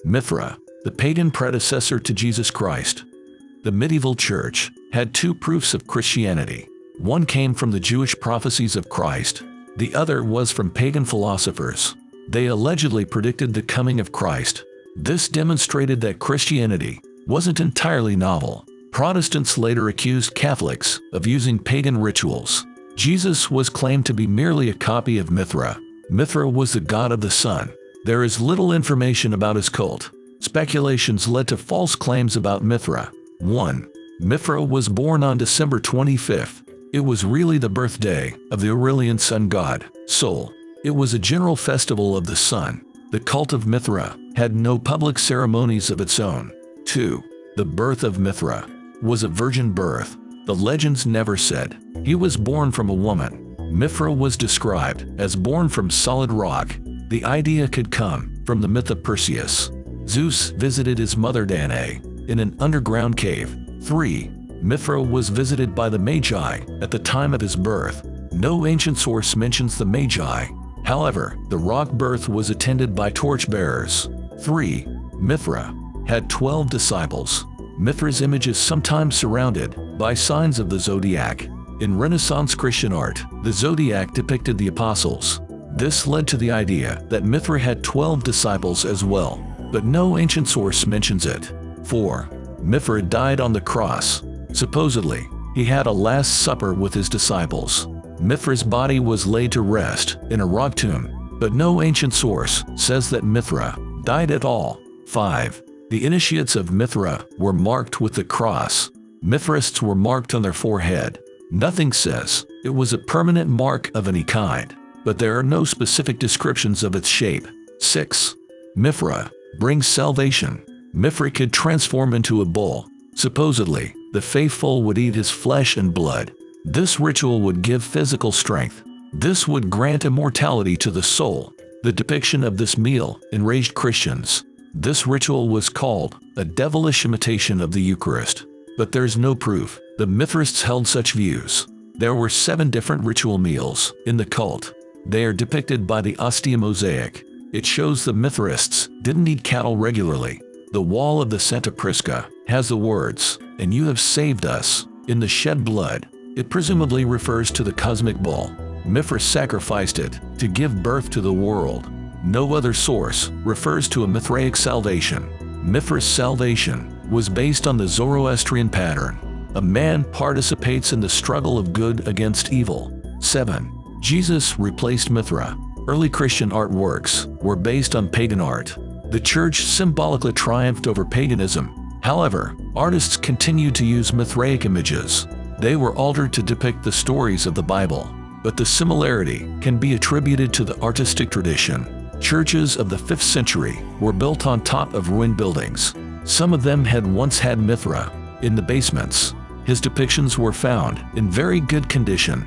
Mithra, the pagan predecessor to Jesus Christ. The medieval church had two proofs of Christianity. One came from the Jewish prophecies of Christ. The other was from pagan philosophers. They allegedly predicted the coming of Christ. This demonstrated that Christianity wasn't entirely novel. Protestants later accused Catholics of using pagan rituals. Jesus was claimed to be merely a copy of Mithra. Mithra was the god of the sun. There is little information about his cult. Speculations led to false claims about Mithra. 1. Mithra was born on December 25th. It was really the birthday of the Aurelian sun god, Sol. It was a general festival of the sun. The cult of Mithra had no public ceremonies of its own. 2. The birth of Mithra was a virgin birth. The legends never said he was born from a woman. Mithra was described as born from solid rock. The idea could come from the myth of Perseus. Zeus visited his mother Danae in an underground cave. 3. Mithra was visited by the Magi at the time of his birth. No ancient source mentions the Magi. However, the rock birth was attended by torchbearers. 3. Mithra had 12 disciples. Mithra's image is sometimes surrounded by signs of the zodiac. In Renaissance Christian art, the zodiac depicted the apostles. This led to the idea that Mithra had 12 disciples as well, but no ancient source mentions it. 4. Mithra died on the cross. Supposedly, he had a Last Supper with his disciples. Mithra's body was laid to rest in a rock tomb, but no ancient source says that Mithra died at all. 5. The initiates of Mithra were marked with the cross. Mithraists were marked on their forehead. Nothing says it was a permanent mark of any kind, but there are no specific descriptions of its shape. 6. Mithra brings salvation. Mithra could transform into a bull. Supposedly, the faithful would eat his flesh and blood. This ritual would give physical strength. This would grant immortality to the soul. The depiction of this meal enraged Christians. This ritual was called a devilish imitation of the Eucharist, but there's no proof the Mithraists held such views. There were 7 different ritual meals in the cult. They are depicted by the Ostia mosaic. It shows the Mithraists didn't eat cattle regularly. The wall of the Santa Prisca has the words, "And you have saved us," in the shed blood. It presumably refers to the cosmic bull. Mithra sacrificed it to give birth to the world. No other source refers to a Mithraic salvation. Mithra's salvation was based on the Zoroastrian pattern. A man participates in the struggle of good against evil. 7. Jesus replaced Mithra. Early Christian artworks were based on pagan art. The church symbolically triumphed over paganism. However, artists continued to use Mithraic images. They were altered to depict the stories of the Bible, but the similarity can be attributed to the artistic tradition. Churches of the 5th century were built on top of ruined buildings. Some of them had once had Mithra in the basements. His depictions were found in very good condition.